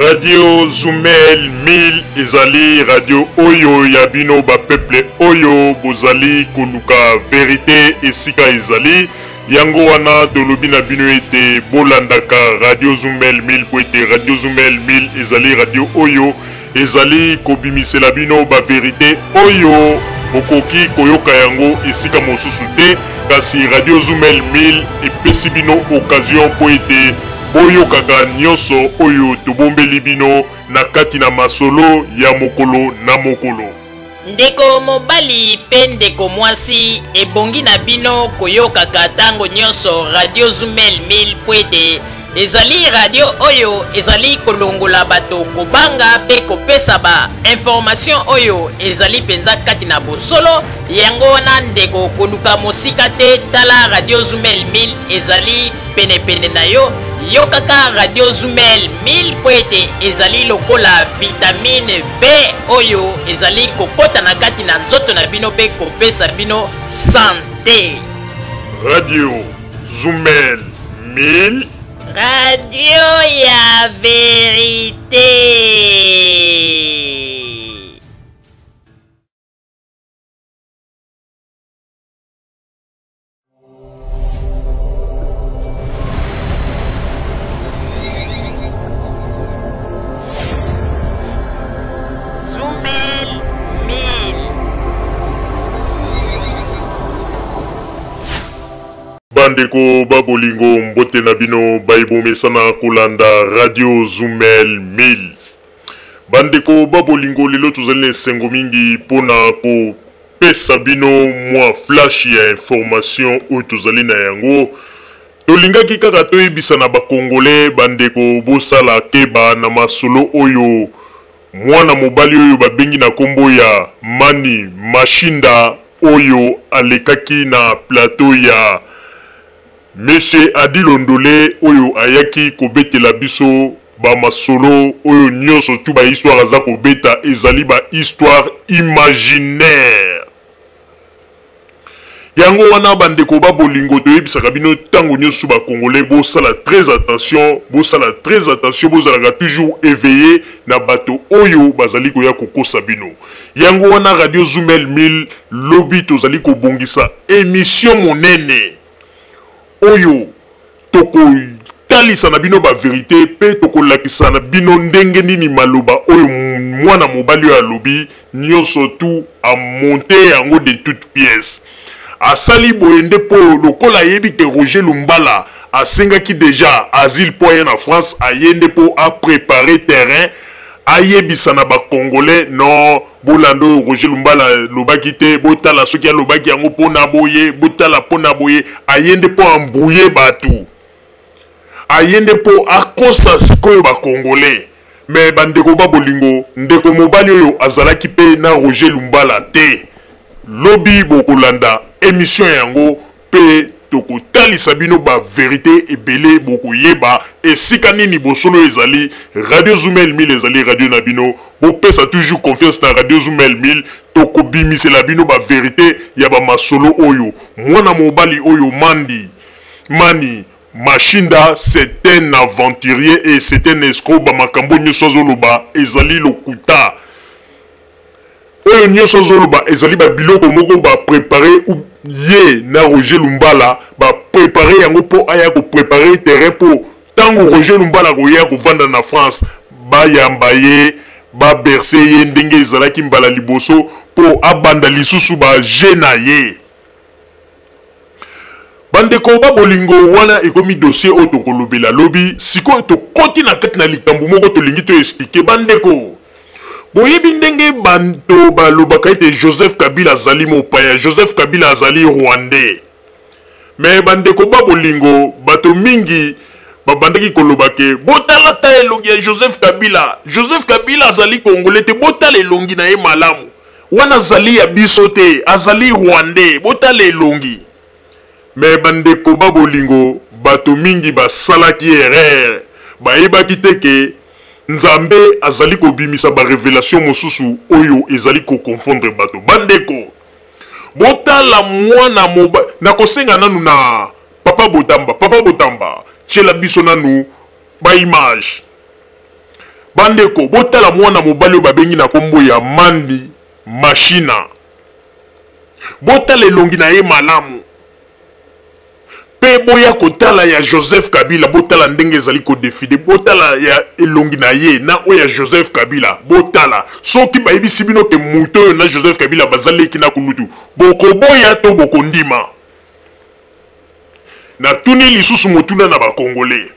Radio Zumel 1000 ezali radio oyo ya bino ba peuple oyo bozali koluka vérité esika ezali yango wana tolobi na bino ete bolandaka Radio Zumel 1000 po ete Radio Zumel 1000 ezali radio oyo ezali kobimisela bino ba vérité oyo bokoki koyoka yango esika mosusu te kasi Radio Zumel 1000 epesi bino occasion po ete boyokaka nyonso oyo tobombeli bino na kati na masolo ya mokolo na mokolo. Ndeko mobali pe ndeko mwasi ebongi na bino koyokaka tango nyonso Radio Zumel 1000 pwede ezali radio oyo ezali kolongola bato kobanga pe kopesa ba information oyo ezali penza kati na bosolo yango wana ndeko koluka mosika te tala Radio Zumel 1000 ezali pene na yo yokaka Radio Zumel 1000 pwete ezali lokola vitamine B oyo ezali kokota na kati na nzoto na bino pe kopesa bino santé. Radio Zumel 1000 Radio ya vérité. Bandeko babolingo mbote na bino baibomesana kolanda Radio Zumel 1000. Bandeko babolingo lelo tozali na sengo mingi pona ko pesa bino mwa flash ya information oyo tozali na yango. Tolingaki kaka toyebisa na bakongole bandeko bosala keba na masolo oyo mwana mobali oyo babengi na kombo ya Mani Mashinda oyo alekaki na plateau ya Monsieur Adilondole oyo ayaki kobetela biso ba masolo oyo nyonso tu ba histoire za kobeta ezali ba histoire imaginaire. Yango wana bandeko babolingo toyebisaka bino tango nyonso ba congolais bosala très attention, bozalaka toujours éveillé na bato oyo bazali koya kokosa bino. Yango wana Radio Zumel 1000 lobby tozali kobongisa émission monene oyo toko talisa na bino ba vérité pe toko lakisa na bino ndenge nini maloba oyo mwana mobali ya lobby nyonso tu a monter yango de toutes pièces asali boyende po lokola yebi te Roger Lumbala asengaki déjà asile poyen na France ayende po a préparer terrain ayebisa na ba congolais non bolando Roger Lumbala lobaki te botala soki ya lobaki yango pona boye botala pona boye ayende po ambouye batu ayende po akosa sikoyo ba congolais mais bandeko babolingo ndeko mobali oyo azalaki pe na Roger Lumbala te lobby bokolanda émission yango pe tokotalisa bino ba vérité ebele bokoyeba esika nini bosolo ezali Radio Zumel 1000 ezali radio na bino bopesa toujours confiance na Radio Zumel 1000 tokobimisela bino ba vérité ya ba masolo oyo mwana mobali oyo Mani Mashinda c'est un aventurier et c'est un escroc ba makambo nyonso zoloba ezali lokuta oyo nyonso zoloba ezali ba biloko moko ba préparer ou ye na Roger Lumbala ba préparer yango po aya ko préparer terrain po tango Roger Lumbala koya ko vanda na France ba yamba ye ba bercer ye ndenge ezalaki mbala liboso po abanda lisusu ba jena ye bandeko babolingo wana ekomi dossier oyo tokolobela lobi siko tokoti na kati na likambo moko tolingi to expliquer bandeko boyebi ndenge banto balobaka ete Joseph Kabila azali mopaya Joseph Kabila azali rwandais mais bandeko babolingo bato mingi babandaki kolobake botala ta elongi ya Joseph Kabila azali congolais te botala elongi na ye malamu wana azali ya biso te azali rwandais botala elongi mais bandeko babolingo bato mingi basalaki erreur bayebaki te ke Nzambe azali kobimisa ba révélation mosusu oyo ezali ko confondre bato bandeko botala mwana moba na kosenga nanu na papa botamba tiela biso nanu ba image bandeko botala mwana mobali oyo babengi na kombo ya Mandi Machina, botala elongi na ye malamu, pe boya kotala ya Joseph Kabila, botala ndenge ezali kodefide, botala ya elongi na ye na oyo ya Joseph Kabila, botala soki bayebisi bino ke muto oyo na Joseph Kabila bazaleki na kulutu, bokoboya to bokondima. Na tuni lisusu motuna na bakongole,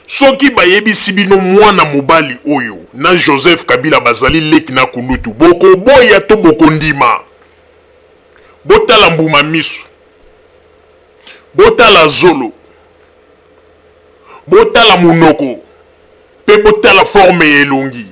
soki bayebisi bino mwana mobali oyo na Joseph Kabila bazali leki na kulutu, bokoboya to bokondima. Botala mbuma misu, botala zolo, botala munoko, pe botala forme elongi.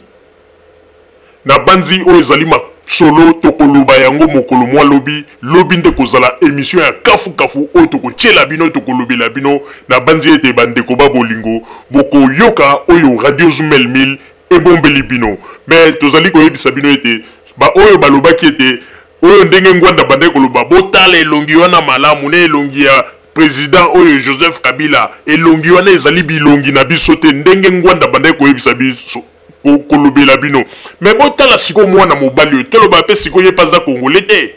Na banzi oyo ezali solo tokoluba yango mokolo mwa lobi, lobi nde kozala émission ya kafu kafu oyo tokotiela bino tokolobela bino na banzi ete bandeko babolingo bokoyoka oyo Radio Zumel 1000 ebombeli bino. Mais tozali koyebisa bino ete ba oyo balobaki ete oyo ndenge ngwanda bande koloba botala elongi wana malamu ne elongi ya président oyo Joseph Kabila, elongi wana ezali bilongi na biso te ndenge ngwanda bande koyebisa biso kolobela bino. Mais botala siko mwana mobali oyo toloba pe siko ye paza congolais te,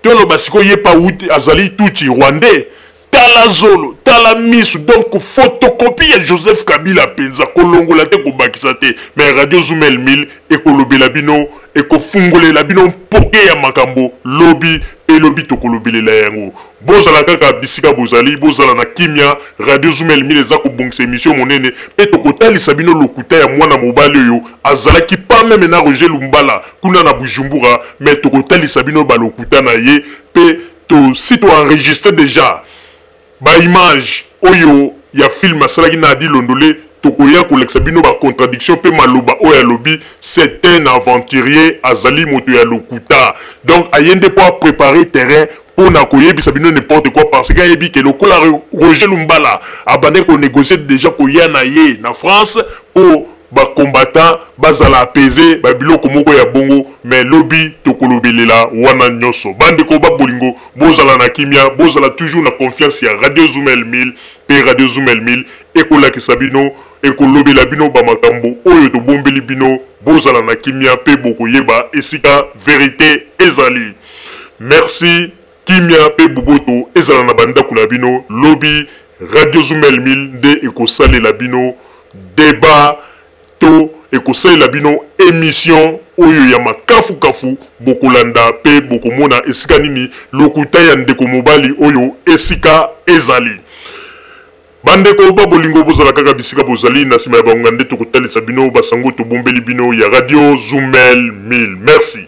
toloba siko ye pa uti azali tuti rwandais. Tala zolo, tala misu, donc photocopie ya Joseph Kabila penza kolongola te kobakisa te. Mais Radio Zumel 1000 ekolobela bino, ekofungolela bino mpoke ya makambo lobi pe lobi tokolobelela yango. Bozala kaka bisika bozali, bozala na kimia. Radio Zumel 1000 eza kobongisa émission monene pe tokotalisa bino lokuta ya mwana mobali oyo azalaki pas même na Roger Lumbala kuna na Bujumbura, mais tokotalisa bino balokuta na ye pe to si to enregistré déjà ba image oyo ya film asalaki na Adi Londole, tokoya kolekisa bino ba contradiction pe maloba oyo ya lobi c'est un aventurier azali moto ya lokuta. Donc ayende po préparer terrain pour na koyebisa bino n'importe quoi parce que yebi ke lokola Roger Lumbala abandé ko négocier déjà koya na ye na France pour ba combattant bazala apaiser ba biloko moko ya bongo. Mais lobby tokolobelela wana nyoso bandeko ba bolingo bozala na kimia, bozala toujours na confiance ya Radio Zumel 1000 pe Radio Zumel 1000 ekolakisa bino ekolobela bino ba makambo oyo to bombeli bino, bozala na kimia pe bokoyeba esika vérité ezali. Merci kimia pe boboto ezala na bandako na bino, lobby Radio Zumel 1000 nde ekosalela bino débat to ekosalela bino émission oyo ya makafu kafu bokolanda pe bokomona esika nini lokuta ya ndeko mobali oyo esika ezali. Bandeko ba bolingo bozala kaka bisika bozali na sima ya bango nde tokotalisa bino basango to bombeli bino ya Radio Zumel 1000. Merci.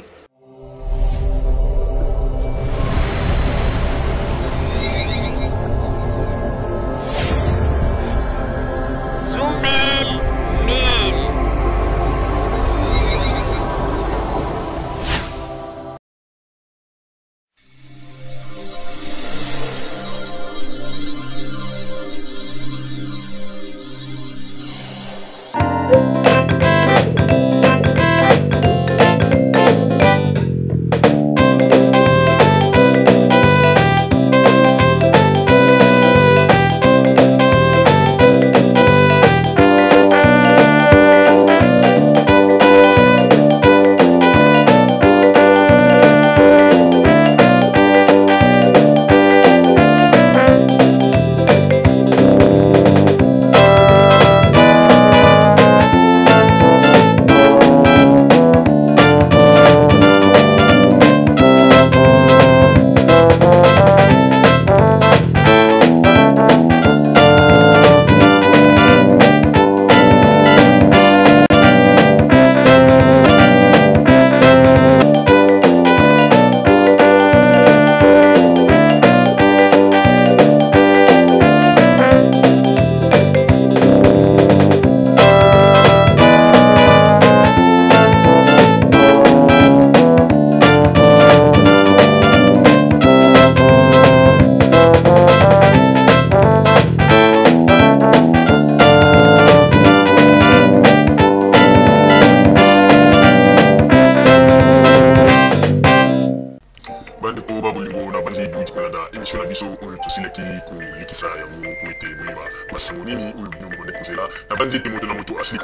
pour ete boyeba basango nini oyo bino bomande kozela na banzi ete moto na moto asili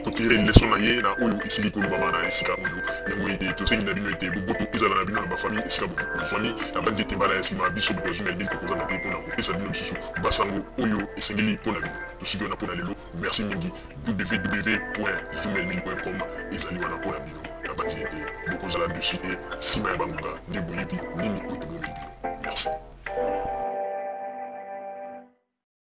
kotire leson na ye na oyo esili kolobama na esika oyo yango ete tosengi na bino ete boboto ezala na bino na bafamille esika bozwani na banzi ete mbala ya nsima biso boto azumel mil tokozanga te mpona kopesa bino lisusu basango oyo esengeli mpona bino tosiki wana mpona lelo merci mingi www.zumelmil.com ezali wana mpona bino na banzi ete bokozala dessus te nsima ya bangonga nde boyebi nini oyo tobomeli bino merci.